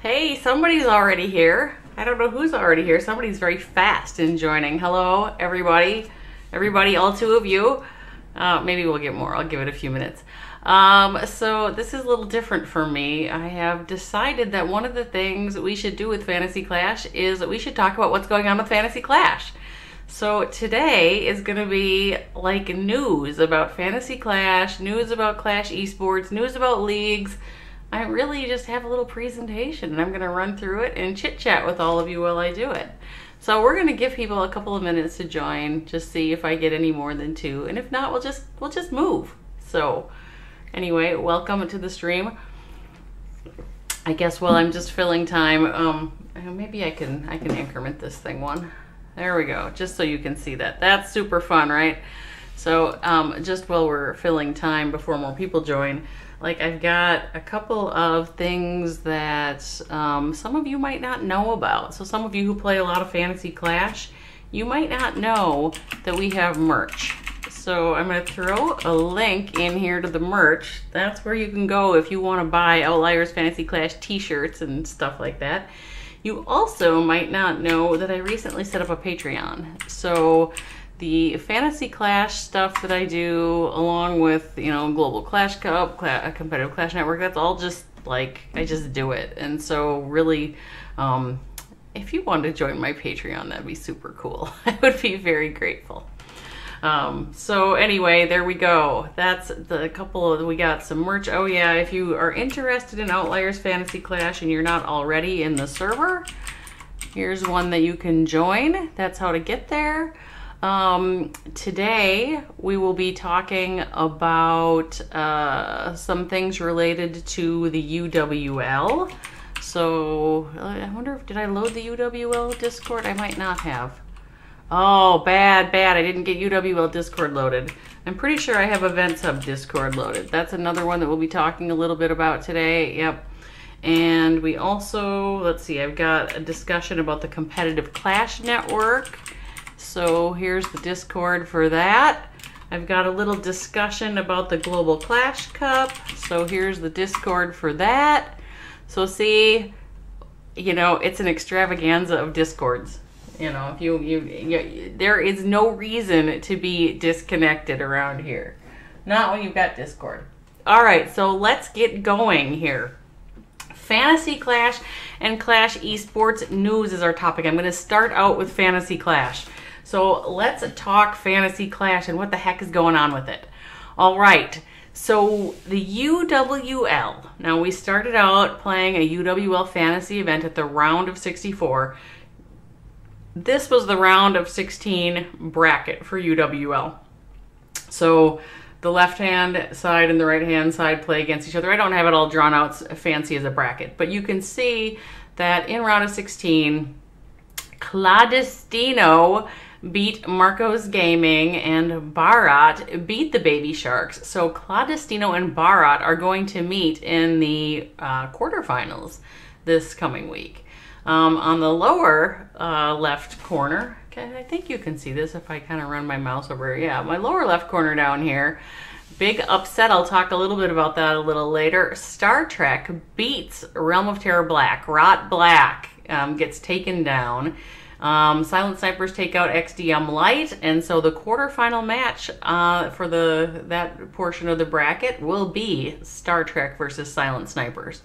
Hey, somebody's already here. I don't know who's already here. Somebody's very fast in joining. Hello, everybody. Everybody, all two of you. Maybe we'll get more. I'll give it a few minutes. So this is a little different for me. I have decided that one of the things we should do with Fantasy Clash is that we should talk about what's going on with Fantasy Clash. So today is going to be like news about Fantasy Clash, news about Clash esports, news about leagues. I really just have a little presentation and I'm going to run through it and chit chat with all of you while I do it. So we're going to give people a couple of minutes to join, just see if I get any more than two, and if not, we'll just move. So anyway, welcome to the stream. I guess while I'm just filling time, maybe I can increment this thing one. There we go, just so you can see that. That's super fun, right? So just while we're filling time before more people join, like I've got a couple of things that some of you might not know about. So some of you who play a lot of Fantasy Clash, you might not know that we have merch. So I'm going to throw a link in here to the merch. That's where you can go if you want to buy Outliers Fantasy Clash t-shirts and stuff like that. You also might not know that I recently set up a Patreon. So the Fantasy Clash stuff that I do, along with, you know, Global Clash Cup, Competitive Clash Network, that's all just like, I just do it. And so really, if you want to join my Patreon, that'd be super cool. I would be very grateful. So anyway, there we go. That's the couple of, we got some merch. Oh yeah, if you are interested in Outliers Fantasy Clash and you're not already in the server, here's one that you can join. That's how to get there. Today we will be talking about some things related to the UWL. So I wonder if, did I load the UWL Discord? I might not have. Oh, bad. I didn't get UWL Discord loaded. I'm pretty sure I have Events Hub Discord loaded. That's another one that we'll be talking a little bit about today. Yep. And we also, let's see, I've got a discussion about the Competitive Clash Network. So here's the Discord for that. I've got a little discussion about the Global Clash Cup. So here's the Discord for that. So see, you know, it's an extravaganza of Discords. You know, if you there is no reason to be disconnected around here. Not when you've got Discord. All right, so let's get going here. Fantasy Clash and Clash esports news is our topic. I'm going to start out with Fantasy Clash. So let's talk Fantasy Clash and what the heck is going on with it. All right, so the UWL. Now we started out playing a UWL fantasy event at the round of 64. This was the round of 16 bracket for UWL. So the left-hand side and the right-hand side play against each other. I don't have it all drawn out fancy as a bracket, but you can see that in round of 16, Clandestino beat Marcos Gaming and Barat beat the Baby Sharks. So Clandestino and Barat are going to meet in the quarterfinals this coming week. On the lower left corner, okay, I think you can see this if I kind of run my mouse over. Yeah, my lower left corner down here, big upset. I'll talk a little bit about that a little later. Star Trek beats Realm of Terror Black. Rot Black gets taken down. Silent Snipers take out XDM Light, and so the quarterfinal match for that portion of the bracket will be Star Trek versus Silent Snipers.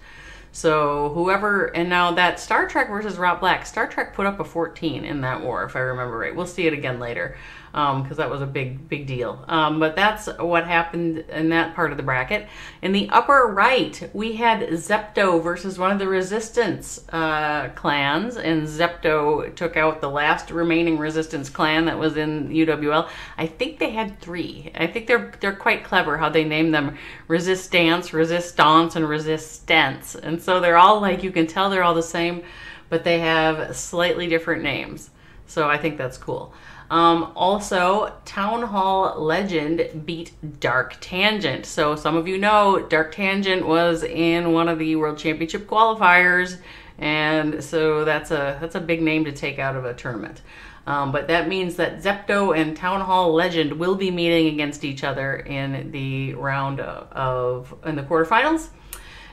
So whoever, and now that Star Trek versus Rot Black, Star Trek put up a 14 in that war, if I remember right. We'll see it again later, because that was a big deal. But that's what happened in that part of the bracket. In the upper right, we had Zepto versus one of the Resistance clans, and Zepto took out the last remaining Resistance clan that was in UWL. I think they had 3. I think they're quite clever how they name them: Resistance, Resistance, and Resistance. And so they're all like, you can tell they're all the same, but they have slightly different names. So I think that's cool. Also, Town Hall Legend beat Dark Tangent. So some of you know Dark Tangent was in one of the World Championship qualifiers, and so that's a big name to take out of a tournament. But that means that Zepto and Town Hall Legend will be meeting against each other in the round in the quarterfinals.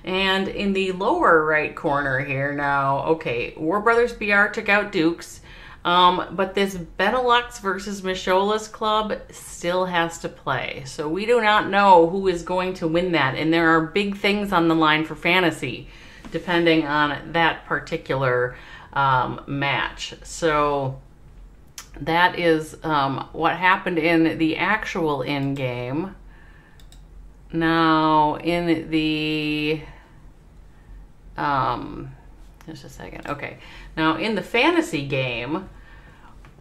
And in the lower right corner here now, okay, War Brothers BR took out Dukes, but this Benelux versus Michola's club still has to play. So we do not know who is going to win that. And there are big things on the line for fantasy, depending on that particular match. So that is what happened in the actual in-game. Now, in the, just a second, okay. Now, in the fantasy game,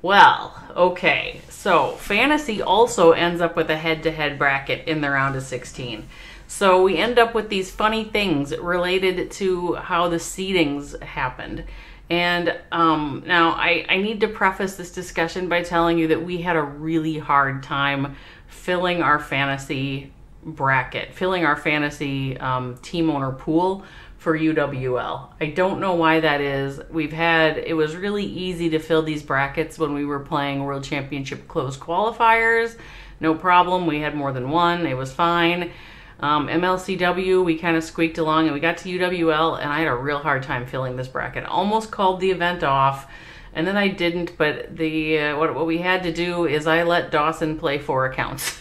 well, okay. So, fantasy also ends up with a head-to-head bracket in the round of 16. So, we end up with these funny things related to how the seedings happened. And now, I need to preface this discussion by telling you that we had a really hard time filling our fantasy bracket, filling our fantasy team owner pool for UWL. I don't know why that is. It was really easy to fill these brackets when we were playing World Championship closed qualifiers. No problem. We had more than one. It was fine. MLCW, we kind of squeaked along, and we got to UWL, and I had a real hard time filling this bracket. Almost called the event off, and then I didn't, but the what we had to do is I let Dawson play 4 accounts.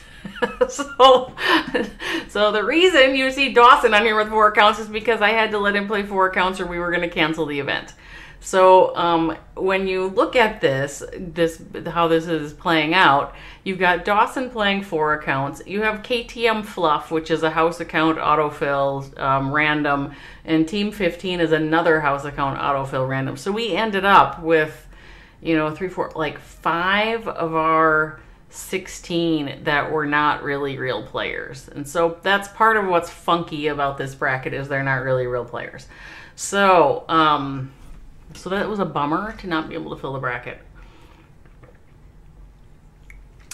So the reason you see Dawson on here with 4 accounts is because I had to let him play 4 accounts or we were going to cancel the event. So when you look at this how this is playing out, you've got Dawson playing 4 accounts. You have KTM Fluff, which is a house account autofill random, and Team 15 is another house account autofill random. So we ended up with, 5 of our 16 that were not really real players. And so that's part of what's funky about this bracket, is they're not really real players. So so that was a bummer to not be able to fill the bracket.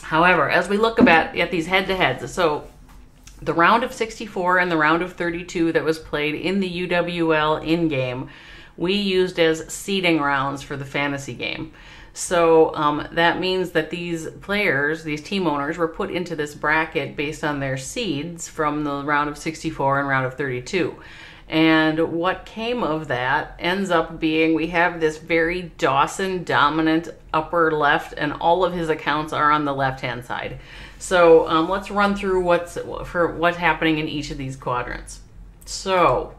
However, as we look at these head-to-heads, so the round of 64 and the round of 32 that was played in the UWL in-game, we used as seeding rounds for the fantasy game. So that means that these players, these team owners, were put into this bracket based on their seeds from the round of 64 and round of 32. And what came of that ends up being, we have this very Dawson dominant upper left, and all of his accounts are on the left-hand side. So let's run through what's happening in each of these quadrants. So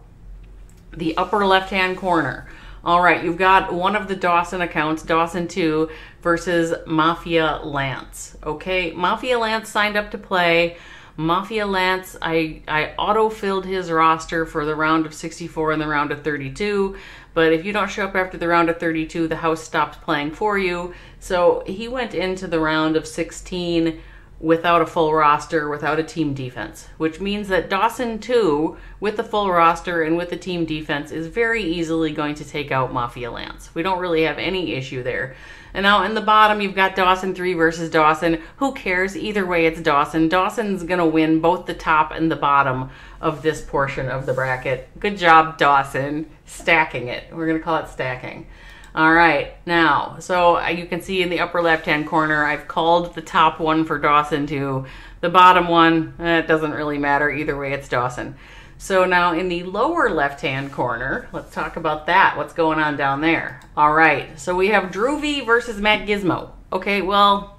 the upper left-hand corner. All right, you've got one of the Dawson accounts, Dawson 2, versus Mafia Lance. Okay, Mafia Lance signed up to play. Mafia Lance, I auto-filled his roster for the round of 64 and the round of 32, but if you don't show up after the round of 32, the house stops playing for you. So he went into the round of 16 without a full roster, without a team defense, which means that Dawson 2, with the full roster and with the team defense, is very easily going to take out Mafia Lance. We don't really have any issue there. And now in the bottom, you've got Dawson 3 versus Dawson. Who cares? Either way, it's Dawson. Dawson's going to win both the top and the bottom of this portion of the bracket. Good job, Dawson. Stacking it. We're going to call it stacking. All right, now, so you can see in the upper left-hand corner, I've called the top one for Dawson 2. The bottom one, it doesn't really matter. Either way, it's Dawson. So now in the lower left-hand corner, let's talk about that. What's going on down there? All right, so we have Droovy versus Matt Gizmo. Okay, well,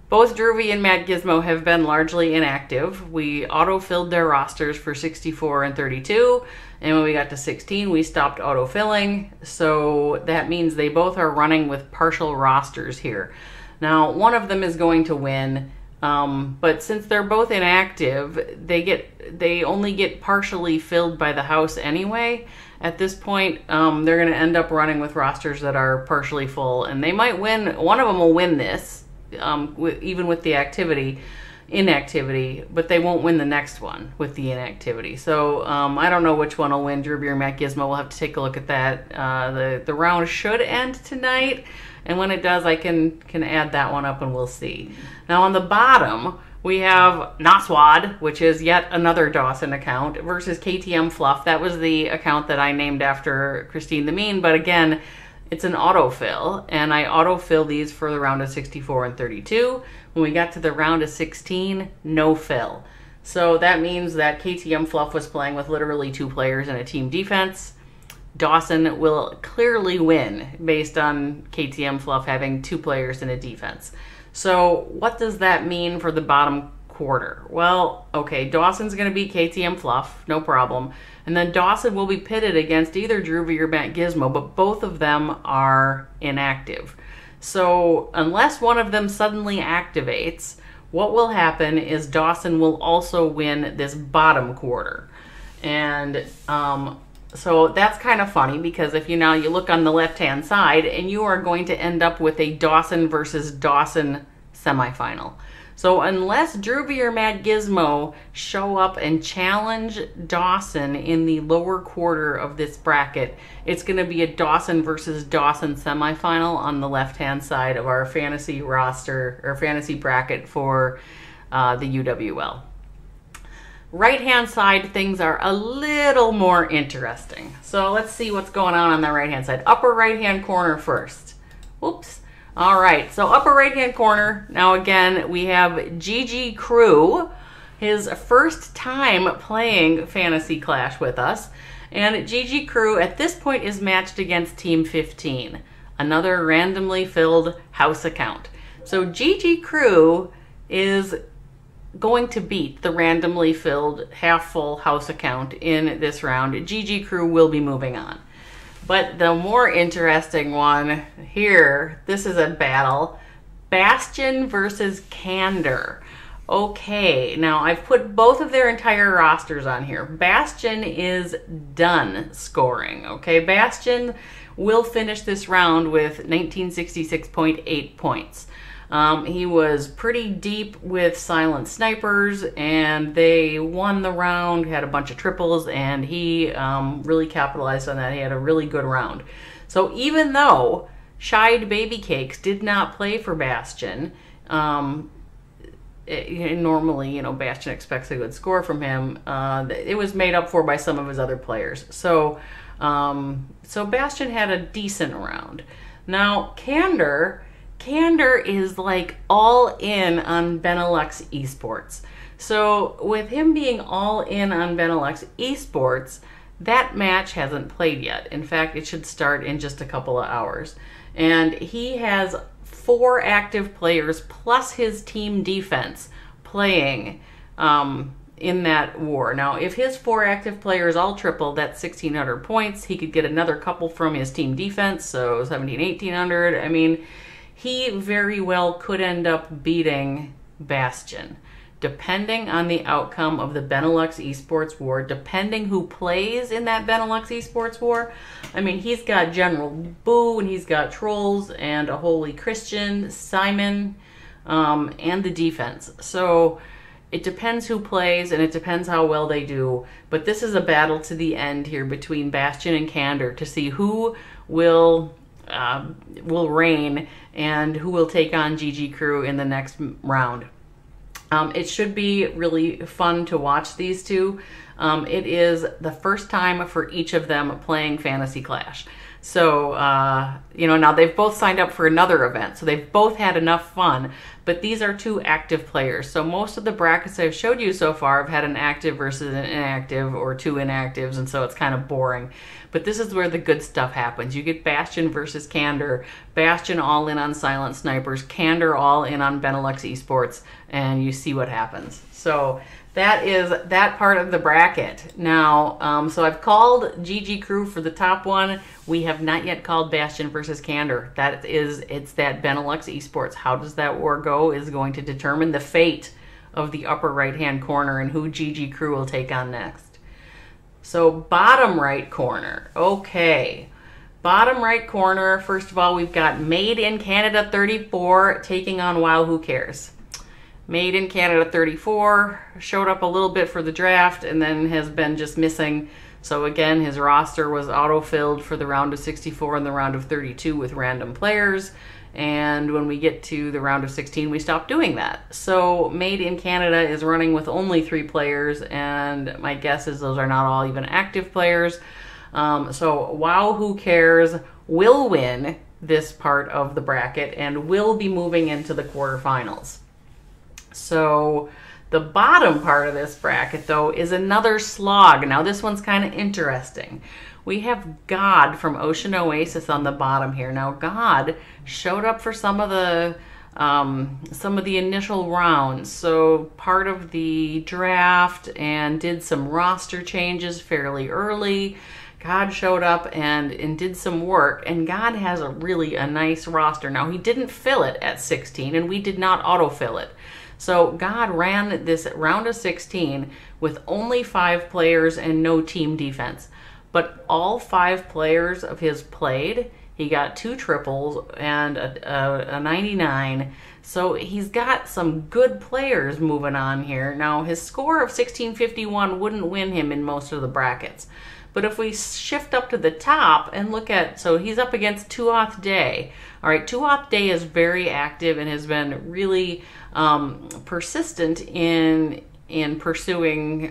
both Droovy and Matt Gizmo have been largely inactive. We auto-filled their rosters for 64 and 32, and when we got to 16, we stopped auto-filling. So that means they both are running with partial rosters here. Now, one of them is going to win, but since they're both inactive, they only get partially filled by the house anyway. At this point, they're going to end up running with rosters that are partially full, and they might win. One of them will win this, even with the inactivity, but they won't win the next one with the inactivity. So I don't know which one will win, Droovy or Matt Gizmo. We'll have to take a look at that. The round should end tonight, and when it does, I can add that one up and we'll see. Now on the bottom, we have Naswad, which is yet another Dawson account, versus KTM Fluff. That was the account that I named after Christine the Mean, but again, it's an autofill, and I autofill these for the round of 64 and 32. When we got to the round of 16, no fill. So that means that KTM Fluff was playing with literally 2 players in a team defense. Dawson will clearly win based on KTM Fluff having 2 players in a defense. So what does that mean for the bottom quarter? Well, okay, Dawson's going to beat KTM Fluff, no problem. And then Dawson will be pitted against either Droovy or Matt Gizmo, but both of them are inactive. So unless one of them suddenly activates, what will happen is Dawson will also win this bottom quarter. And so that's kind of funny, because if you look on the left-hand side, and you are going to end up with a Dawson versus Dawson semifinal. So unless Droovy or Mad Gizmo show up and challenge Dawson in the lower quarter of this bracket, it's going to be a Dawson versus Dawson semifinal on the left-hand side of our fantasy roster, or fantasy bracket for the UWL. Right-hand side, things are a little more interesting. So let's see what's going on the right-hand side. Upper right-hand corner first. Whoops. All right, so upper right-hand corner. Now again, we have GG Crew, his first time playing Fantasy Clash with us. And GG Crew at this point is matched against Team 15, another randomly filled house account. So GG Crew is going to beat the randomly filled half-full house account in this round. GG Crew will be moving on. But the more interesting one here, this is a battle. Bastion versus Candor. Okay, now I've put both of their entire rosters on here. Bastion is done scoring, okay? Bastion will finish this round with 1966.8 points. He was pretty deep with silent snipers, and they won the round, had a bunch of triples, and he really capitalized on that. He had a really good round. So even though Shied Baby Cakes did not play for Bastion, normally, Bastion expects a good score from him. It was made up for by some of his other players. So Bastion had a decent round. Now, Candor is like all in on Benelux esports. So with him being all in on Benelux esports, that match hasn't played yet. In fact, it should start in just a couple of hours. And he has 4 active players plus his team defense playing in that war. Now, if his 4 active players all triple, that's 1,600 points. He could get another couple from his team defense, so 1,800. I mean, he very well could end up beating Bastion, depending on the outcome of the Benelux Esports War, depending who plays in that Benelux Esports War. I mean, he's got General Boo, and he's got Trolls, and a Holy Christian, Simon, and the defense. So it depends who plays, and it depends how well they do. But this is a battle to the end here between Bastion and Candor to see who will reign and who will take on GG Crew in the next round. It should be really fun to watch these two. It is the first time for each of them playing Fantasy Clash. So, now they've both signed up for another event, so they've both had enough fun, but these are 2 active players. So most of the brackets I've showed you so far have had an active versus an inactive, or 2 inactives, and so it's kind of boring. But this is where the good stuff happens. You get Bastion versus Candor, Bastion all in on silent snipers, Candor all in on Benelux esports, and you see what happens. So that is that part of the bracket. Now, so I've called GG Crew for the top one. We have not yet called Bastion versus Candor. It's that Benelux esports. How does that war go is going to determine the fate of the upper right-hand corner and who GG Crew will take on next. So bottom right corner. Okay. Bottom right corner, first of all, we've got Made in Canada 34 taking on Wow Who Cares. Made in Canada 34 showed up a little bit for the draft and then has been just missing. So again, his roster was auto-filled for the round of 64 and the round of 32 with random players. And when we get to the round of 16, we stop doing that. So Made in Canada is running with only 3 players, and my guess is those are not all even active players. So Wow Who Cares will win this part of the bracket and will be moving into the quarterfinals. So The bottom part of this bracket, though, is another slog. Now, this one's kind of interesting. We have God from Ocean Oasis on the bottom here. Now, God showed up for some of the initial rounds, so part of the draft, and did some roster changes fairly early. God showed up and did some work, and God has a nice roster. Now, he didn't fill it at 16, and we did not autofill it. So God ran this round of 16 with only 5 players and no team defense. But all 5 players of his played. He got 2 triples and a 99. So he's got some good players moving on here. Now, his score of 1651 wouldn't win him in most of the brackets. But if we shift up to the top and look at, so he's up against Tuath Day. All right, Tuath Day is very active and has been really persistent in pursuing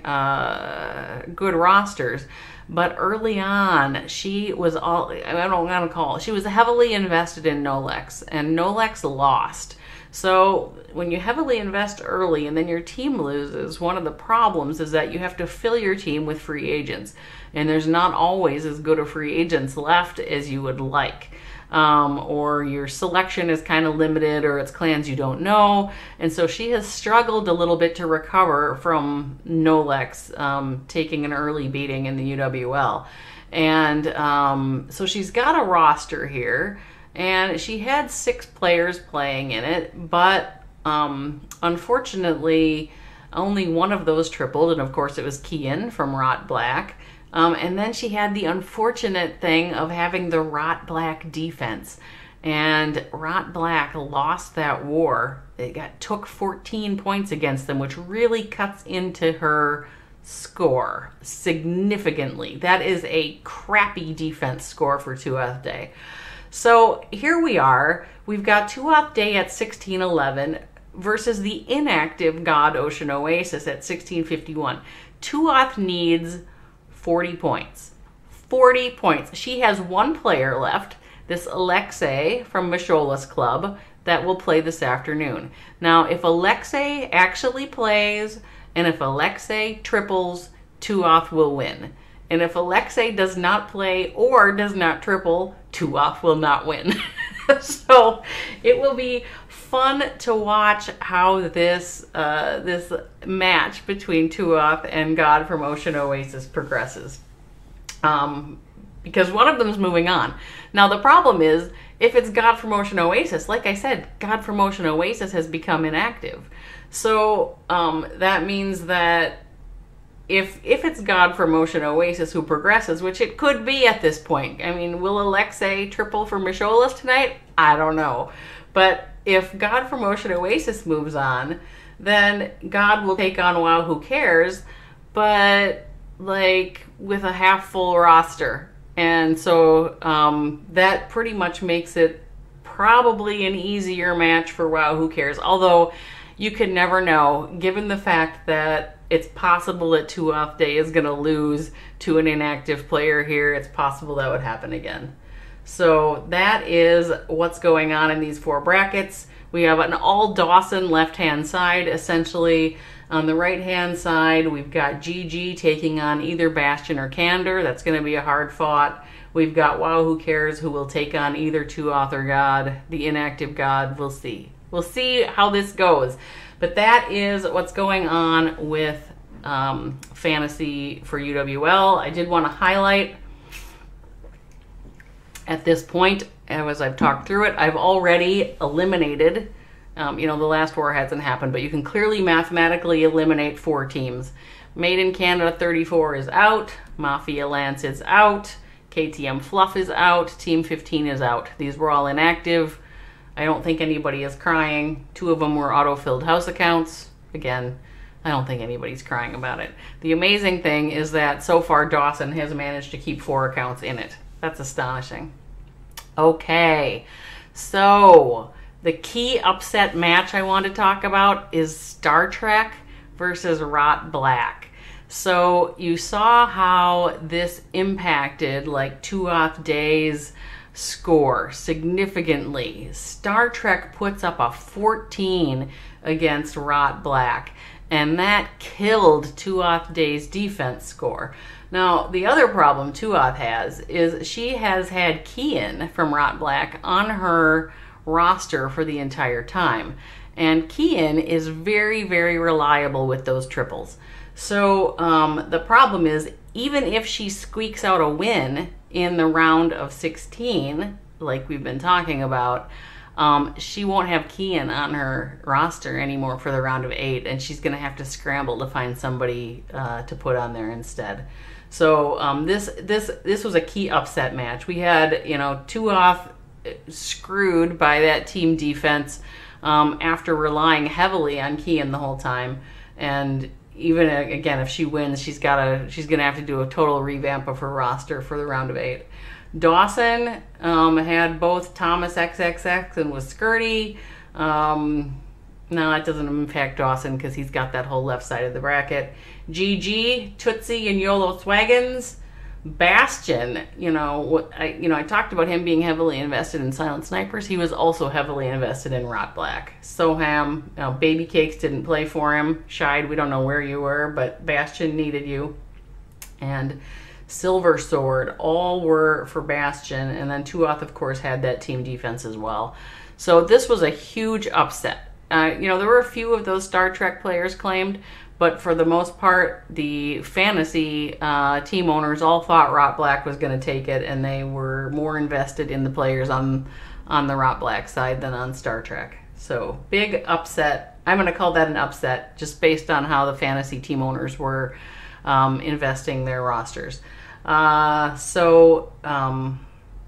good rosters. But early on, she was she was heavily invested in Nolex, and Nolex lost. So when you heavily invest early and then your team loses, one of the problems is that you have to fill your team with free agents. And there's not always as good of free agents left as you would like. Or your selection is kind of limited, or it's clans you don't know. And so she has struggled a little bit to recover from Nolex taking an early beating in the UWL. And so she's got a roster here, and she had 6 players playing in it, but unfortunately only one of those tripled, and of course it was Kian from Rot Black. And then she had the unfortunate thing of having the Rot Black defense. And Rot Black lost that war. It took 14 points against them, which really cuts into her score significantly. That is a crappy defense score for Tuath Day. So here we are. We've got Tuath Day at 1611 versus the inactive God Ocean Oasis at 1651. Tuath needs 40 points. 40 points. She has 1 player left, this Alexei from Mishola's club, that will play this afternoon. Now, if Alexei actually plays, and if Alexei triples, Tuath will win. And if Alexei does not play or does not triple, Tuath will not win. So it will be fun to watch how this this match between Tuath and God from Ocean Oasis progresses. Because one of them is moving on. Now the problem is, if it's God from Ocean Oasis, like I said, God from Ocean Oasis has become inactive. So that means that if it's God from Ocean Oasis who progresses, which it could be at this point. I mean, will Alexei triple for Mishola's tonight? I don't know. But if God from Ocean Oasis moves on, then God will take on WoW Who Cares, but like with a half full roster. And so that pretty much makes it probably an easier match for WoW Who Cares. Although you could never know, given the fact that it's possible that Tuath Day is going to lose to an inactive player here. It's possible that would happen again. So that is what's going on in these 4 brackets. We have an all Dawson left-hand side. Essentially, on the right-hand side, we've got GG taking on either Bastion or Candor. That's going to be a hard fought. We've got WoW Who Cares, who will take on either Tuath or God, the inactive God. We'll see. We'll see how this goes. But that is what's going on with fantasy for UWL. I did want to highlight at this point, as I've talked through it, I've already eliminated, the last war hasn't happened, but you can clearly mathematically eliminate 4 teams. Made in Canada 34 is out, Mafia Lance is out, KTM Fluff is out, Team 15 is out. These were all inactive. I don't think anybody is crying. 2 of them were auto-filled house accounts. Again, I don't think anybody's crying about it. The amazing thing is that so far Dawson has managed to keep 4 accounts in it. That's astonishing. Okay, so the key upset match I want to talk about is Star Trek versus Rot Black. So you saw how this impacted like Tuath Day's score significantly. Star Trek puts up a 14 against Rot Black. and that killed Tuath Day's defense score. Now, the other problem Tuath has is she has had Kian from Rot Black on her roster for the entire time. And Kian is very, very reliable with those triples. So the problem is, even if she squeaks out a win in the round of 16, like we've been talking about, she won't have Kian on her roster anymore for the round of 8, and she's going to have to scramble to find somebody to put on there instead. So this was a key upset match. We had, Tuath screwed by that team defense after relying heavily on Kian the whole time, and even again, if she wins, she's gonna have to do a total revamp of her roster for the round of 8. Dawson had both Thomas XXX and was skirty. No, that doesn't impact Dawson because he's got that whole left side of the bracket. GG, Tootsie, and YOLO Swaggins. Bastion, I talked about him being heavily invested in Silent Snipers. He was also heavily invested in Rot Black. Soham, Baby Cakes didn't play for him. Shide, we don't know where you were, but Bastion needed you. And Silver Sword, all were for Bastion. And then Tuath, of course, had that team defense as well. So this was a huge upset. There were a few of those Star Trek players claimed, but for the most part, the fantasy team owners all thought Rot Black was going to take it, and they were more invested in the players on the Rot Black side than on Star Trek. So big upset. I'm going to call that an upset just based on how the fantasy team owners were investing their rosters.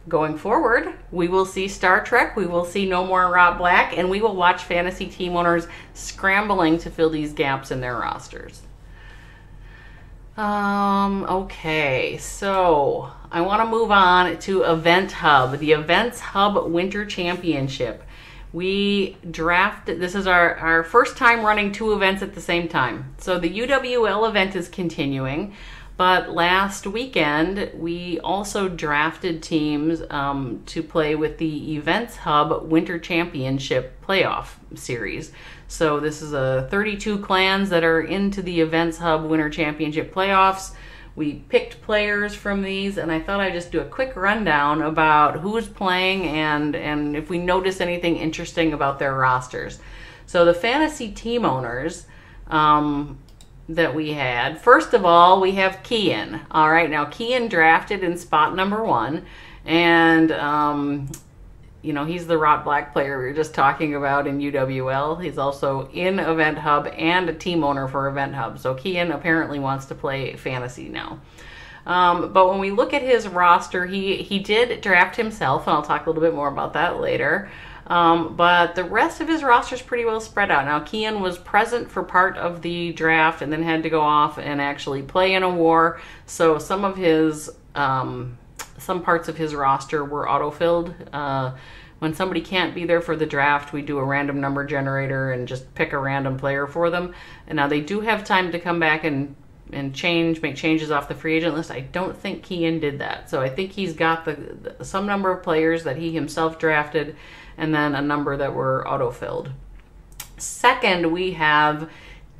Going forward, we will see Star Trek, we will see no more Rot Black, and we will watch fantasy team owners scrambling to fill these gaps in their rosters. Okay, so I want to move on to Event Hub, the Events Hub Winter Championship. We drafted, this is our first time running 2 events at the same time. So the UWL event is continuing. But last weekend, we also drafted teams to play with the Events Hub Winter Championship Playoff Series. So this is 32 clans that are into the Events Hub Winter Championship Playoffs. We picked players from these, and I thought I'd just do a quick rundown about who's playing and if we notice anything interesting about their rosters. So the fantasy team owners that we had. First of all, we have Kian. All right, now Kian drafted in spot number 1, and he's the Rot Black player we were just talking about in UWL. He's also in Event Hub and a team owner for Event Hub. So Kian apparently wants to play fantasy now. But when we look at his roster, he did draft himself, and I'll talk a little bit more about that later. But the rest of his roster is pretty well spread out. Now, Kian was present for part of the draft and then had to go off and actually play in a war. So some of his, some parts of his roster were auto-filled. When somebody can't be there for the draft, we do a random number generator and just pick a random player for them. And now they do have time to come back and make changes off the free agent list. I don't think Kian did that. So I think he's got some number of players that he himself drafted, and then a number that were auto-filled. Second, we have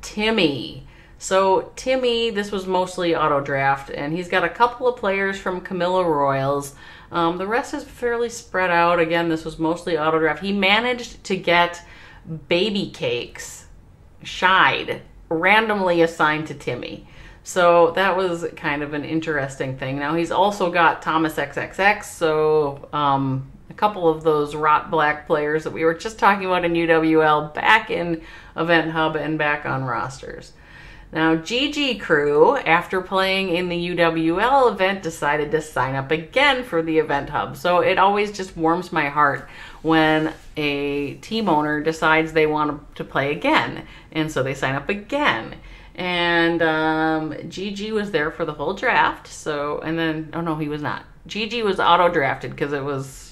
Timmy. So Timmy, this was mostly auto-draft, and he's got a couple of players from Camilla Royals. The rest is fairly spread out. Again, this was mostly auto-draft. He managed to get Baby Cakes, Shide, randomly assigned to Timmy. So that was kind of an interesting thing. Now, he's also got Thomas XXX, so a couple of those Rot Black players that we were just talking about in UWL back in Event Hub and back on rosters. Now, GG Crew, after playing in the UWL event, decided to sign up again for the Event Hub. So it always just warms my heart when a team owner decides they want to play again. And so they sign up again. And GG was there for the whole draft. So, and then, oh no, he was not. GG was auto-drafted because it was...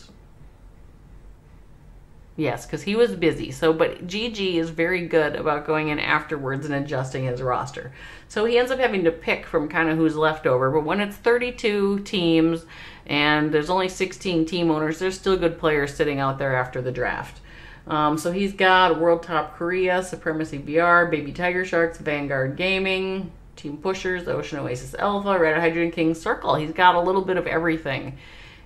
Yes, because he was busy. So, but GG is very good about going in afterwards and adjusting his roster. So he ends up having to pick from kind of who's left over. But when it's 32 teams and there's only 16 team owners, there's still good players sitting out there after the draft. So he's got World Top Korea, Supremacy VR, Baby Tiger Sharks, Vanguard Gaming, Team Pushers, Ocean Oasis Alpha, Red Hydrogen King Circle. He's got a little bit of everything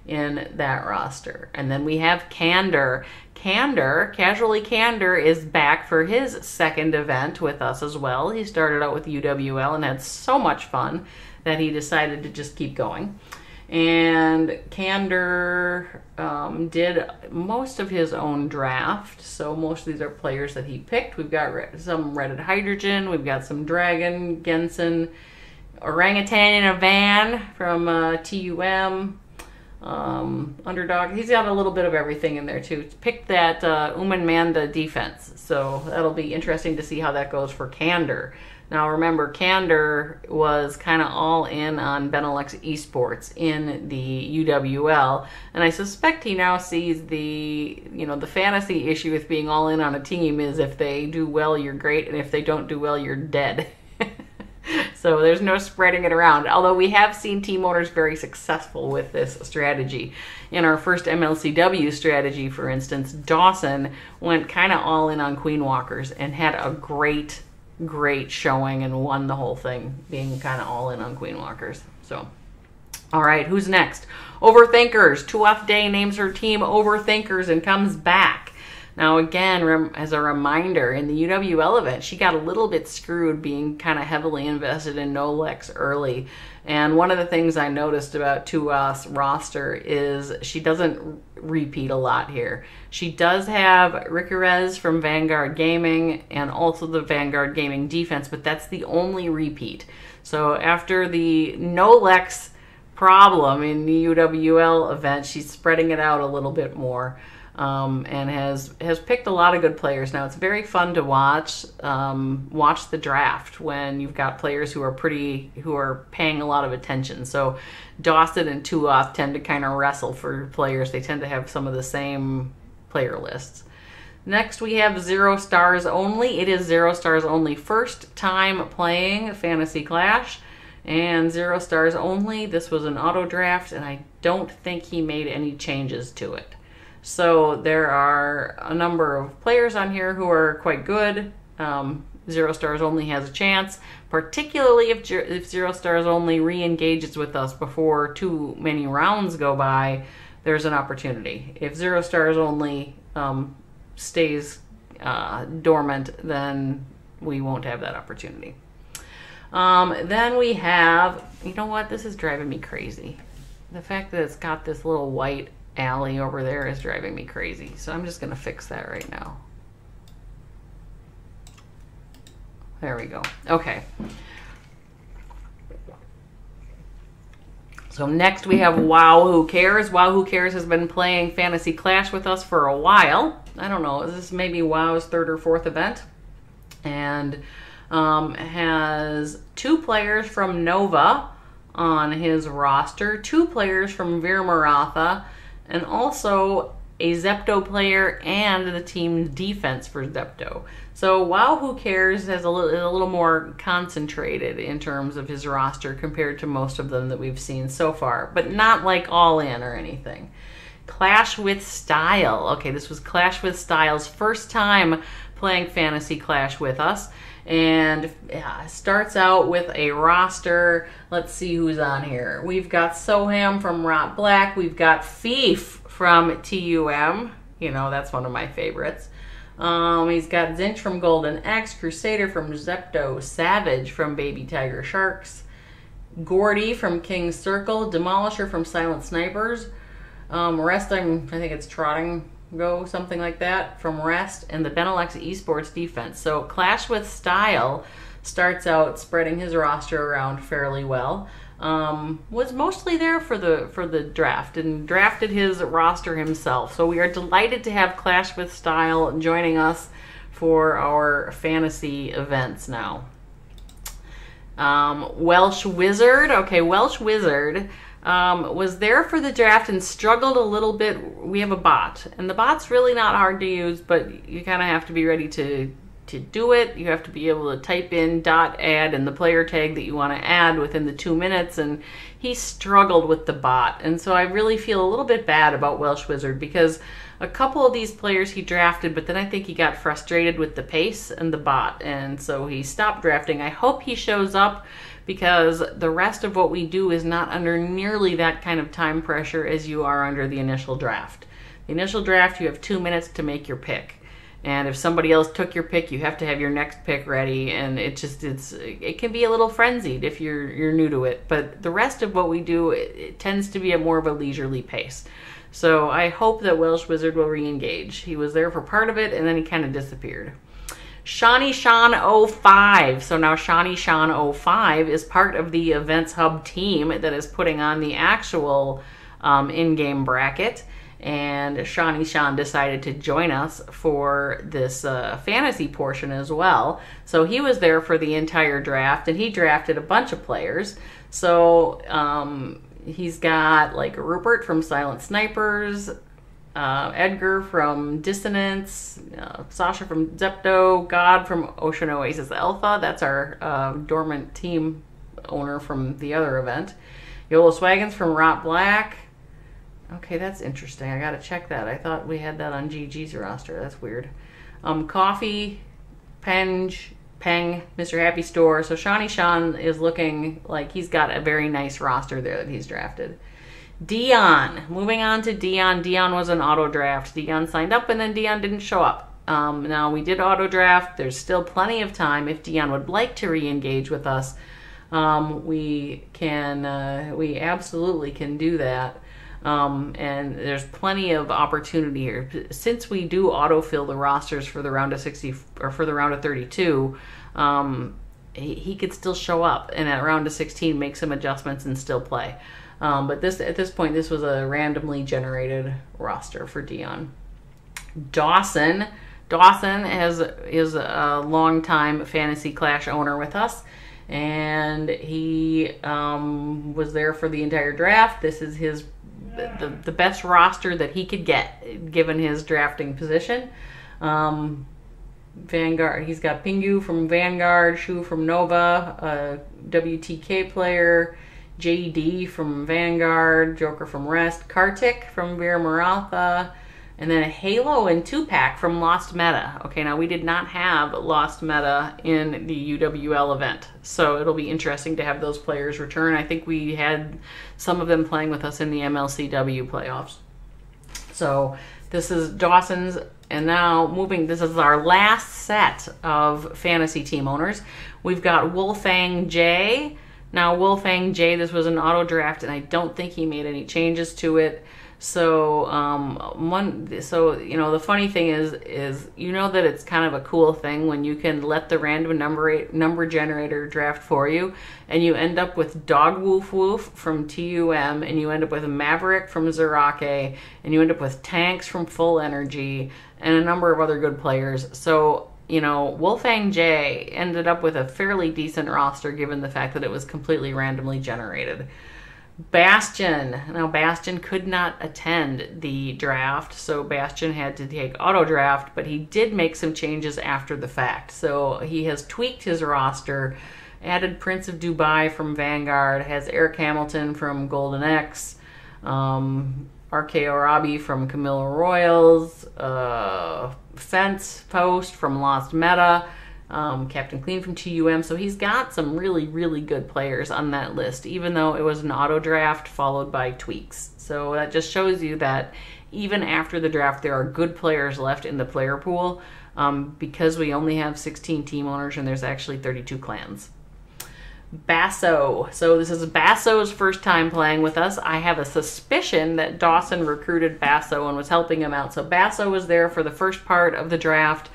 in that roster. And then we have Candor. Casually Candor is back for his second event with us as well. He started out with UWL and had so much fun that he decided to just keep going. And Candor did most of his own draft, so most of these are players that he picked. We've got some Red Hydrogen, we've got some Dragon, Gensen, Orangutan in a Van from TUM, Underdog. He's got a little bit of everything in there too. Picked that Manda defense, so that'll be interesting to see how that goes for Candor. Now remember, Candor was kind of all in on Benelux esports in the UWL, and I suspect he now sees the fantasy issue with being all in on a team is if they do well, you're great, and if they don't do well, you're dead. So there's no spreading it around, although we have seen team owners very successful with this strategy. In our first MLCW strategy, for instance, Dawson went kind of all in on Queen Walkers and had a great showing and won the whole thing, being kind of all in on Queen Walkers. So, all right, who's next? Overthinkers. Tuath Day names her team Overthinkers and comes back. Now, again, as a reminder, in the UWL event, she got a little bit screwed being kind of heavily invested in Nolex early. And one of the things I noticed about Tuath's roster is she doesn't repeat a lot here. She does have Ricarez from Vanguard Gaming and also the Vanguard Gaming defense, but that's the only repeat. So after the Nolex problem in the UWL event, she's spreading it out a little bit more. And has picked a lot of good players. Now, it's very fun to watch the draft when you've got players who are paying a lot of attention. So Dawson and Tuath tend to kind of wrestle for players. They tend to have some of the same player lists. Next, we have 0 stars only. It is 0 stars only. First time playing Fantasy Clash. And 0 stars only. This was an auto draft, and I don't think he made any changes to it. So there are a number of players on here who are quite good. 0 stars only has a chance, particularly if 0 stars only re-engages with us before too many rounds go by. There's an opportunity. If 0 stars only stays dormant, then we won't have that opportunity. Then we have, you know what? This is driving me crazy. The fact that it's got this little white alley over there is driving me crazy. So I'm just going to fix that right now. There we go. Okay. So next we have Wow Who Cares. Wow Who Cares has been playing Fantasy Clash with us for a while. I don't know, is this maybe WoW's 3rd or 4th event? And has 2 players from Nova on his roster, 2 players from Vir Maratha, and also a Zepto player and the team's defense for Zepto. So Wow Who Cares has a little more concentrated in terms of his roster compared to most of them that we've seen so far, but not like all in or anything. Clash with Style. Okay, this was Clash with Style's first time playing Fantasy Clash with us. And starts out with a roster. Let's see who's on here. We've got Soham from Rot Black. We've got Fief from TUM. You know, that's one of my favorites. He's got Zinch from Golden X, Crusader from Zepto, Savage from Baby Tiger Sharks, Gordy from King's Circle, Demolisher from Silent Snipers, Rest, I think it's Trotting Go, something like that, from Rest, and the Benelux esports defense. So Clash with Style starts out spreading his roster around fairly well. Was mostly there for the draft and drafted his roster himself. So we are delighted to have Clash with Style joining us for our fantasy events now. Welsh Wizard. Okay, Welsh Wizard was there for the draft and struggled a little bit. We have a bot, and the bot's really not hard to use, but you kind of have to be ready to to do it. You have to be able to type in .add and the player tag that you want to add within the 2 minutes, and he struggled with the bot. And so I really feel a little bit bad about Welsh Wizard, because a couple of these players he drafted, but then I think he got frustrated with the pace and the bot, and so he stopped drafting. I hope he shows up, because the rest of what we do is not under nearly that kind of time pressure as you are under the initial draft. The initial draft, you have 2 minutes to make your pick. And if somebody else took your pick, you have to have your next pick ready, and it can be a little frenzied if you're new to it. But the rest of what we do, it tends to be a more of a leisurely pace. So I hope that Welsh Wizard will re-engage. He was there for part of it, and then he kind of disappeared. Shawnee Sean 05. So now Shawnee Sean 05 is part of the Events Hub team that is putting on the actual in-game bracket. And Shawnee Sean decided to join us for this fantasy portion as well. So he was there for the entire draft, and he drafted a bunch of players. So he's got like Rupert from Silent Snipers, Edgar from Dissonance, Sasha from Zepto, God from Ocean Oasis Alpha. That's our dormant team owner from the other event. Yolo Swaggins from Rot Black. Okay, that's interesting. I gotta check that. I thought we had that on GG's roster. That's weird. Coffee, Peng, Mr. Happy Store. So Shawnee Sean is looking like he's got a very nice roster there that he's drafted. Dion. Moving on to Dion. Dion was an auto draft. Dion signed up, and then Dion didn't show up. Now, we did auto draft. There's still plenty of time. If Dion would like to re-engage with us, we absolutely can do that. And there's plenty of opportunity here. Since we do autofill the rosters for the round of 60 or for the round of 32, he could still show up and at round of 16 make some adjustments and still play. But at this point, this was a randomly generated roster for Dion. Dawson is a longtime Fantasy Clash owner with us, and he was there for the entire draft. This is the best roster that he could get given his drafting position. Vanguard, he's got Pingu from Vanguard, Shu from Nova, a WTK player, JD from Vanguard, Joker from Rest, Kartik from Veer Maratha, and then a Halo and 2-pack from Lost Meta. Okay, now we did not have Lost Meta in the UWL event, so it'll be interesting to have those players return. I think we had some of them playing with us in the MLCW playoffs. So this is Dawson's, and now this is our last set of fantasy team owners. We've got Wolfang J. Now Wolfang J, this was an auto draft, and I don't think he made any changes to it. So, the funny thing is that it's kind of a cool thing when you can let the random number generator draft for you, and you end up with Dog Woof Woof from TUM, and you end up with Maverick from Zerake, and you end up with Tanks from Full Energy, and a number of other good players. So, Wolfang J ended up with a fairly decent roster given the fact that it was completely randomly generated. Bastion. Now, Bastion could not attend the draft, so Bastion had to take auto draft, but he did make some changes after the fact. So he has tweaked his roster, added Prince of Dubai from Vanguard, has Eric Hamilton from Golden X, RKO Robbie from Camilla Royals, Fence Post from Lost Meta, Captain Clean from TUM. So he's got some really, really good players on that list, even though it was an auto draft followed by tweaks. So that just shows you that even after the draft, there are good players left in the player pool, because we only have 16 team owners and there's actually 32 clans. Basso. So this is Basso's first time playing with us. I have a suspicion that Dawson recruited Basso and was helping him out. So Basso was there for the first part of the draft,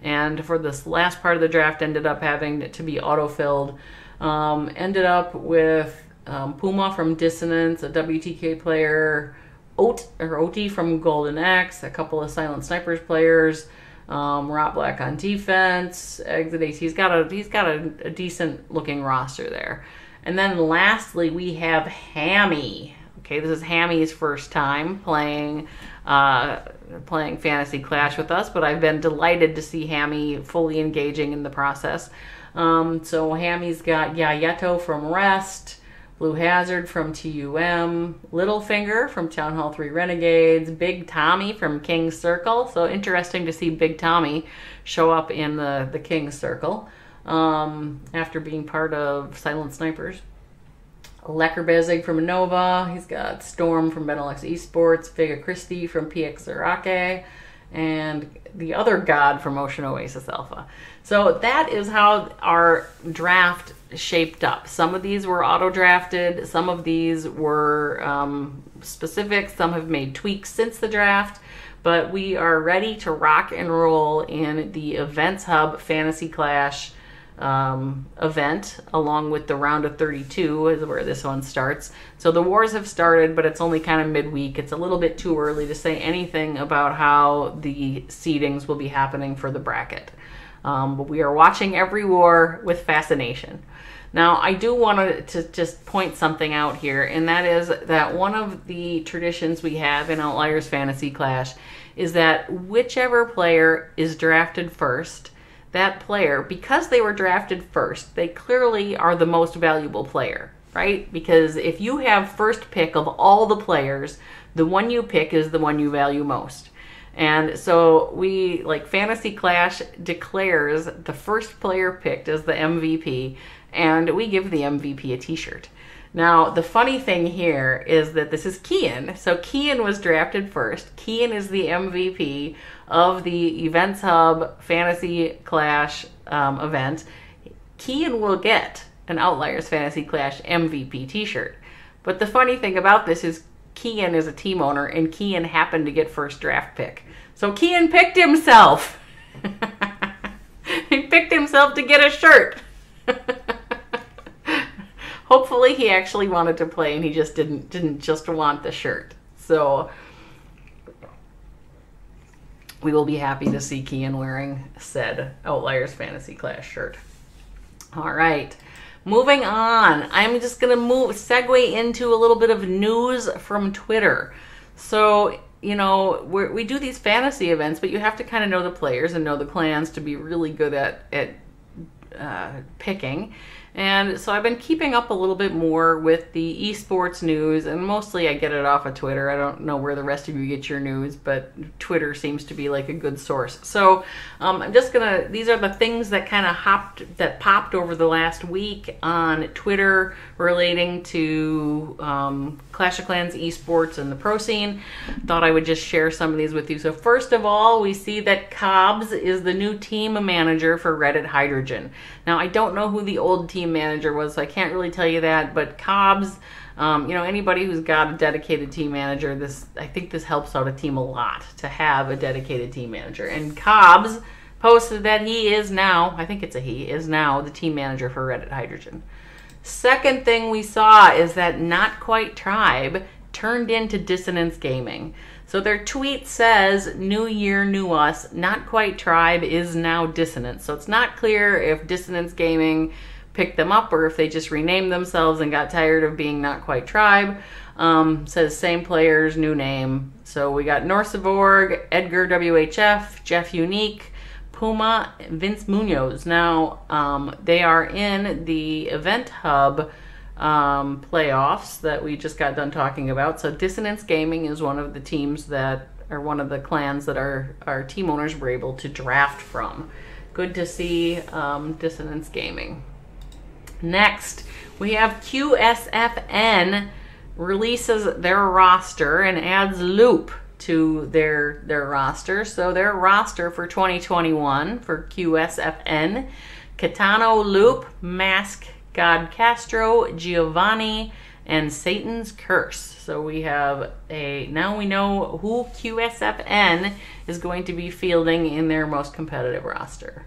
and for this last part of the draft ended up having to be autofilled. Ended up with Puma from Dissonance, a WTK player, Oti from Golden X, a couple of Silent Snipers players, Rot Black on defense, Exit Ace. He's got a decent looking roster there. And then lastly, we have Hammy. Okay, this is Hammy's first time playing Fantasy Clash with us, but I've been delighted to see Hammy fully engaging in the process. So Hammy's got Yayeto from Rest, Blue Hazard from TUM, Littlefinger from Town Hall 3 Renegades, Big Tommy from King's Circle. So interesting to see Big Tommy show up in the King's Circle after being part of Silent Snipers. Leckerbezig from Nova. He's got Storm from Benelux Esports, Vega Christie from PX Zarake, and the other god from Ocean Oasis Alpha. So that is how our draft shaped up. Some of these were auto-drafted, some of these were specific, some have made tweaks since the draft, but we are ready to rock and roll in the Events Hub Fantasy Clash event, along with the round of 32 is where this one starts. So the wars have started, but it's only kind of midweek. It's a little bit too early to say anything about how the seedings will be happening for the bracket. But we are watching every war with fascination. Now, I do want to just point something out here, and that is that one of the traditions we have in Outliers Fantasy Clash is that whichever player is drafted first, that player, because they were drafted first, they clearly are the most valuable player, right? Because if you have first pick of all the players, the one you pick is the one you value most. And so we, like, Fantasy Clash declares the first player picked as the MVP, and we give the MVP a t-shirt. Now, the funny thing here is that this is Kian. So Kian was drafted first. Kian is the MVP of the Events Hub Fantasy Clash event. Kian will get an Outliers Fantasy Clash MVP t-shirt. But the funny thing about this is Kian is a team owner, and Kian happened to get first draft pick. So Kian picked himself. He picked himself to get a shirt. Hopefully he actually wanted to play and he just didn't just want the shirt. So we will be happy to see Kian wearing said Outliers Fantasy Clash shirt. All right, moving on. I'm just gonna segue into a little bit of news from Twitter. So, you know, we do these fantasy events, but you have to kind of know the players and know the clans to be really good at picking. And so I've been keeping up a little bit more with the esports news, and mostly I get it off of Twitter. I don't know where the rest of you get your news, but Twitter seems to be like a good source. So I'm just gonna, these are the things that kind of popped over the last week on Twitter relating to Clash of Clans esports and the pro scene. Thought I would just share some of these with you. So first of all, we see that Cobbs is the new team manager for Reddit Hydrogen. Now, I don't know who the old team manager was, so I can't really tell you that, but Cobbs, you know, anybody who's got a dedicated team manager, I think this helps out a team a lot to have a dedicated team manager. And Cobbs posted that he is now, I think it's a he, is now the team manager for Reddit Hydrogen. Second thing we saw is that Not Quite Tribe turned into Dissonance Gaming. So their tweet says, "New year, new us. Not Quite Tribe is now Dissonance." So it's not clear if Dissonance Gaming picked them up or if they just renamed themselves and got tired of being Not Quite Tribe. Says same players, new name. So we got Norsevorg, Edgar WHF, Jeff Unique, Puma, Vince Munoz. Now, they are in the Event Hub playoffs that we just got done talking about. So Dissonance Gaming is one of the teams that, or one of the clans that our team owners were able to draft from. Good to see Dissonance Gaming. Next, we have QSFN releases their roster and adds Loop to their roster. So their roster for 2021 for QSFN, Kitano, Loop, Mask, God Castro, Giovanni, and Satan's Curse. So we have now we know who QSFN is going to be fielding in their most competitive roster.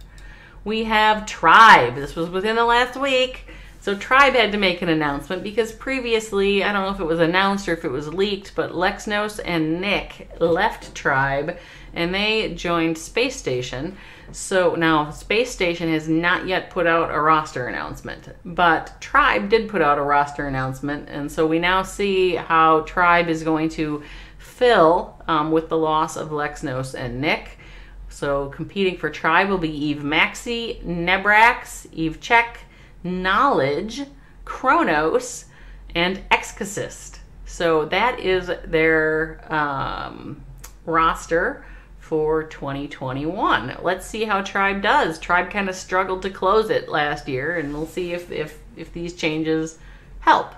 We have Tribe. This was within the last week. So Tribe had to make an announcement because previously, I don't know if it was announced or if it was leaked, but Lexnos and Nick left Tribe and they joined Space Station. So now Space Station has not yet put out a roster announcement, but Tribe did put out a roster announcement. And so we now see how Tribe is going to fill with the loss of Lexnos and Nick. So competing for Tribe will be Eve Maxey, Nebrax, Eve Check, Knowledge, Kronos, and Exquisite. So that is their roster for 2021. Let's see how Tribe does. Tribe kind of struggled to close it last year, and we'll see if these changes help.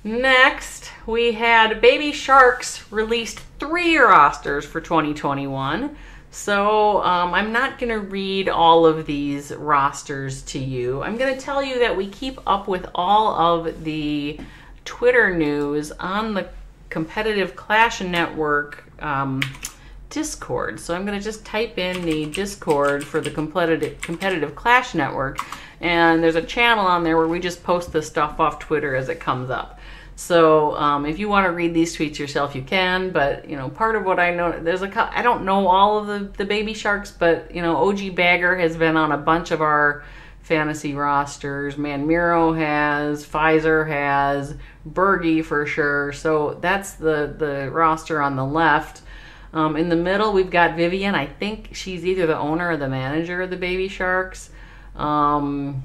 Next, we had Baby Sharks released 3 rosters for 2021. So I'm not going to read all of these rosters to you. I'm going to tell you that we keep up with all of the Twitter news on the Competitive Clash Network Discord. So I'm going to just type in the Discord for the Competitive Clash Network, and there's a channel on there where we just post this stuff off Twitter as it comes up. So if you want to read these tweets yourself, you can. But you know, part of what I know, I don't know all of the Baby Sharks, but you know, OG Bagger has been on a bunch of our fantasy rosters. Manmiro has, Pfizer has, Bergie for sure. So that's the roster on the left. In the middle, we've got Vivian. I think she's either the owner or the manager of the Baby Sharks. And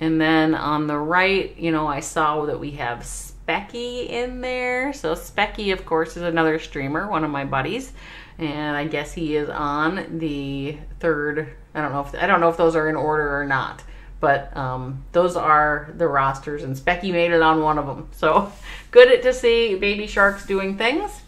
then on the right, you know, I saw that we have Specky in there. So Specky, of course, is another streamer, one of my buddies, and I guess he is on the third. I don't know if those are in order or not, but those are the rosters, and Specky made it on one of them. So good to see Baby Sharks doing things.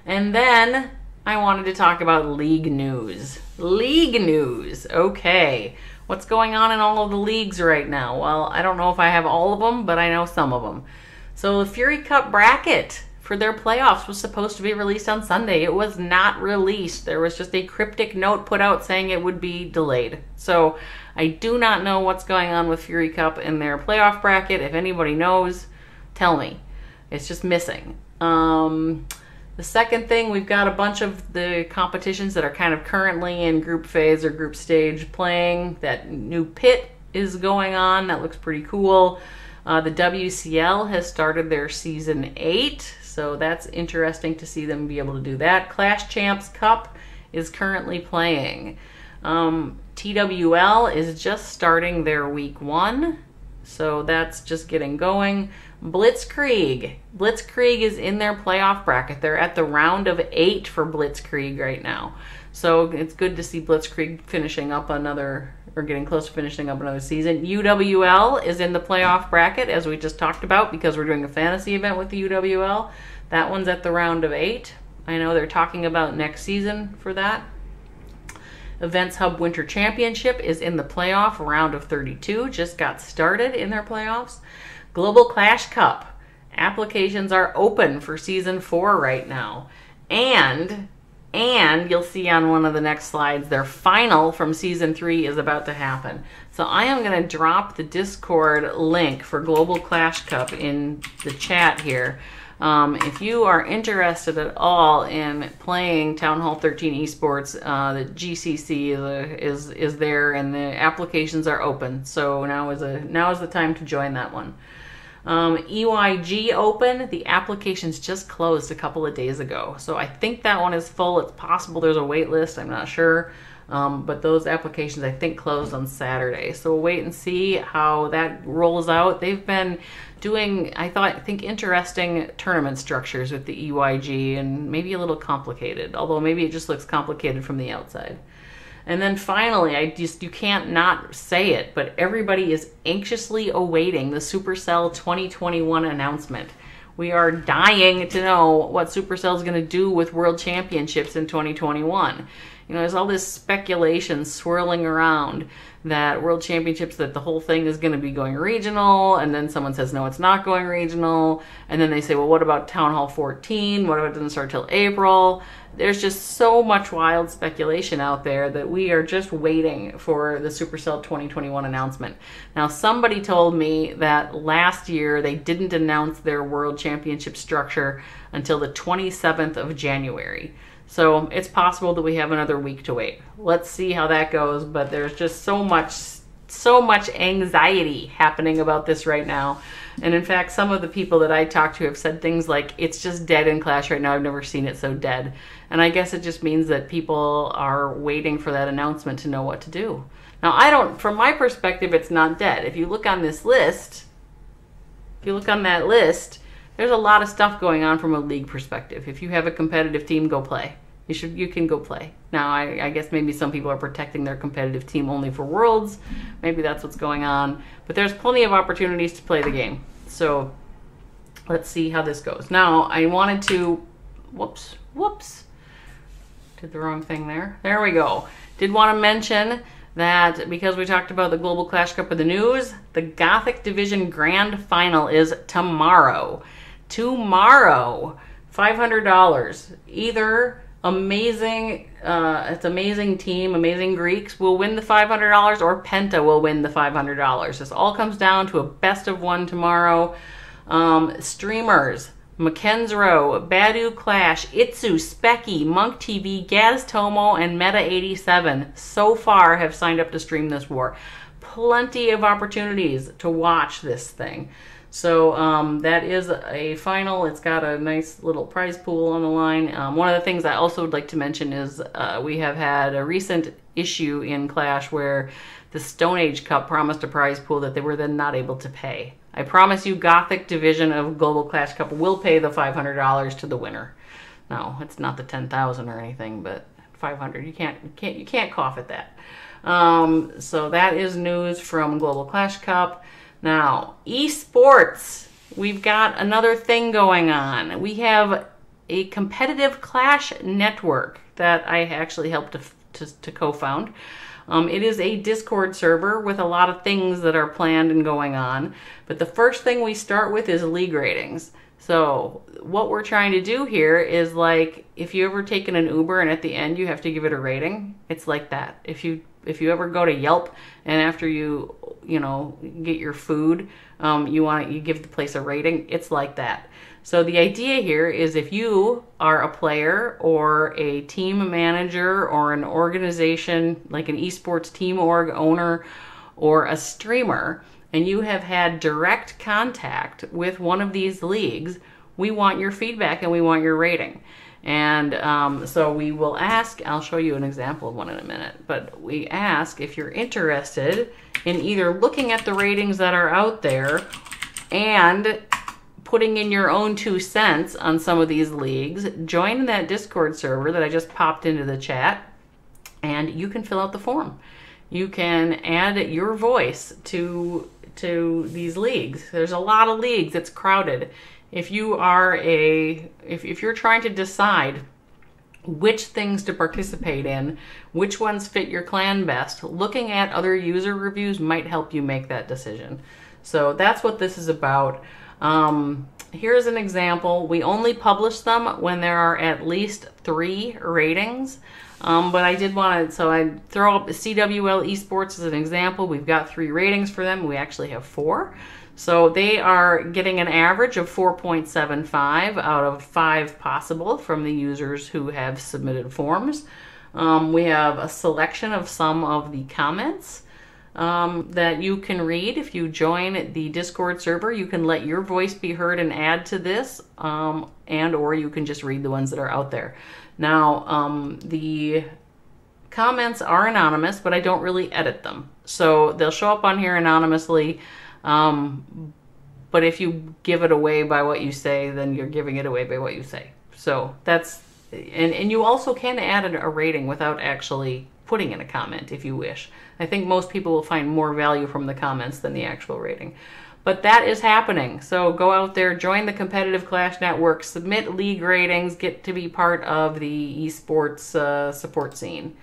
And then I wanted to talk about league news. League news. Okay. What's going on in all of the leagues right now? Well, I don't know if I have all of them, but I know some of them. So the Fury Cup bracket for their playoffs was supposed to be released on Sunday. It was not released. There was just a cryptic note put out saying it would be delayed. So I do not know what's going on with Fury Cup in their playoff bracket. If anybody knows, tell me. It's just missing. The second thing, we've got a bunch of the competitions that are kind of currently in group phase or group stage playing. That new pit is going on. That looks pretty cool. The WCL has started their season 8, so that's interesting to see them be able to do that. Clash Champs Cup is currently playing. TWL is just starting their week 1, so that's just getting going. Blitzkrieg is in their playoff bracket. They're at the round of 8 for Blitzkrieg right now. So it's good to see Blitzkrieg finishing up getting close to finishing up another season. UWL is in the playoff bracket, as we just talked about, because we're doing a fantasy event with the UWL. That one's at the round of 8. I know they're talking about next season for that. Events Hub Winter Championship is in the playoff round of 32. Just got started in their playoffs. Global Clash Cup. Applications are open for Season 4 right now. And you'll see on one of the next slides, their final from Season 3 is about to happen. So I am going to drop the Discord link for Global Clash Cup in the chat here. If you are interested at all in playing Town Hall 13 Esports, the GCC is there, and the applications are open. So now is the time to join that one. EYG Open, the applications just closed a couple of days ago. So I think that one is full. It's possible there's a wait list. I'm not sure. But those applications, I think, closed on Saturday. So we'll wait and see how that rolls out. They've been doing, I think, interesting tournament structures with the EYG, and maybe a little complicated, although maybe it just looks complicated from the outside. And then finally, you can't not say it, but everybody is anxiously awaiting the Supercell 2021 announcement. We are dying to know what Supercell is going to do with World Championships in 2021. You know, there's all this speculation swirling around that World Championships, that the whole thing is going to be going regional, and then someone says, no, it's not going regional, and then they say, well, what about Town Hall 14? What if it doesn't start till April? There's just so much wild speculation out there that we are just waiting for the Supercell 2021 announcement. Now, somebody told me that last year they didn't announce their World Championship structure until the 27th of January. So it's possible that we have another week to wait. Let's see how that goes, but there's just so much anxiety happening about this right now. And in fact, some of the people that I talked to have said things like, it's just dead in Clash right now. I've never seen it so dead. And I guess it just means that people are waiting for that announcement to know what to do. Now, from my perspective, it's not dead. If you look on this list, there's a lot of stuff going on from a league perspective. If you have a competitive team, go play. You can go play. Now, I guess maybe some people are protecting their competitive team only for Worlds. Maybe that's what's going on. But there's plenty of opportunities to play the game. So let's see how this goes. Now, I wanted to, whoops, did the wrong thing there. There we go. Did want to mention that because we talked about the Global Clash Cup of the news, the Gothic Division Grand Final is tomorrow. Tomorrow, $500. Either it's amazing team, amazing Greeks will win the $500, or Penta will win the $500. This all comes down to a best of one tomorrow. Streamers, McKenzie, Badu Clash, Itsu, Specky, Monk TV, Gaz Tomo, and Meta87 so far have signed up to stream this war. Plenty of opportunities to watch this thing. So that is a final. It's got a nice little prize pool on the line. One of the things I also would like to mention is we have had a recent issue in Clash where the Stone Age Cup promised a prize pool that they were then not able to pay. I promise you, Gothic Division of Global Clash Cup will pay the $500 to the winner. No, it's not the 10,000 or anything, but 500. You can't cough at that. So that is news from Global Clash Cup. Now, esports, we've got another thing going on. We have a competitive Clash network that I actually helped to co-found. It is a Discord server with a lot of things that are planned and going on. But the first thing we start with is league ratings. So what we're trying to do here is, like, if you ever taken an Uber and at the end you have to give it a rating, it's like that. If you ever go to Yelp and after you get your food, you give the place a rating, it's like that. So the idea here is, if you are a player or a team manager or an organization like an esports team org owner or a streamer, and you have had direct contact with one of these leagues, we want your feedback and we want your rating. And so we will ask, I'll show you an example of one in a minute, but we ask if you're interested in either looking at the ratings that are out there and putting in your own 2 cents on some of these leagues. Join that Discord server that I just popped into the chat, and you can fill out the form. You can add your voice to these leagues. There's a lot of leagues. It's crowded. If you are if you're trying to decide which things to participate in, which ones fit your clan best, looking at other user reviews might help you make that decision. So that's what this is about. Here's an example. We only publish them when there are at least 3 ratings. But I did want to, so I throw up CWL Esports as an example. We've got 3 ratings for them. We actually have 4. So they are getting an average of 4.75 out of 5 possible from the users who have submitted forms. We have a selection of some of the comments that you can read. If you join the Discord server, you can let your voice be heard and add to this, and or you can just read the ones that are out there. Now, the comments are anonymous, but I don't really edit them. So they'll show up on here anonymously, but if you give it away by what you say, then you're giving it away by what you say. So that's, and you also can add a rating without actually putting in a comment if you wish. I think most people will find more value from the comments than the actual rating. But that is happening. So go out there, join the Competitive Clash Network, submit league ratings, get to be part of the esports support scene.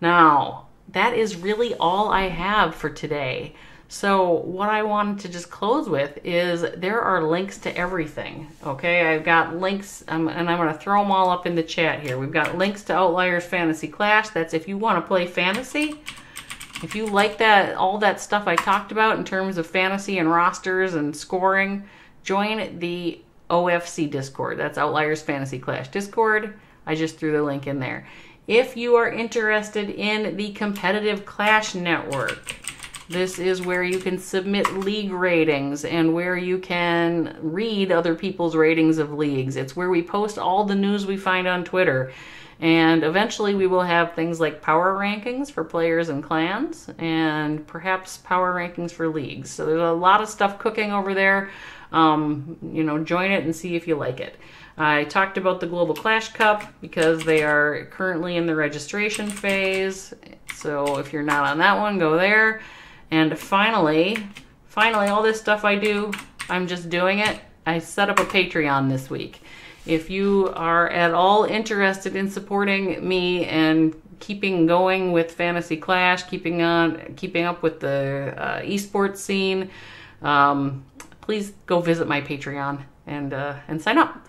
Now, that is really all I have for today. So what I wanted to just close with is there are links to everything, okay? I've got links, and I'm going to throw them all up in the chat here. We've got links to Outliers Fantasy Clash. That's if you want to play fantasy. If you like that, all that stuff I talked about in terms of fantasy and rosters and scoring, join the OFC Discord. That's Outliers Fantasy Clash Discord. I just threw the link in there. If you are interested in the Competitive Clash Network, this is where you can submit league ratings and where you can read other people's ratings of leagues. It's where we post all the news we find on Twitter. And eventually we will have things like power rankings for players and clans and perhaps power rankings for leagues. So there's a lot of stuff cooking over there. You know, join it and see if you like it. I talked about the Global Clash Cup because they are currently in the registration phase. So if you're not on that one, go there. And finally, all this stuff I do, I'm just doing it. I set up a Patreon this week. If you are at all interested in supporting me and keeping going with Fantasy Clash, keeping up with the esports scene, please go visit my Patreon and sign up.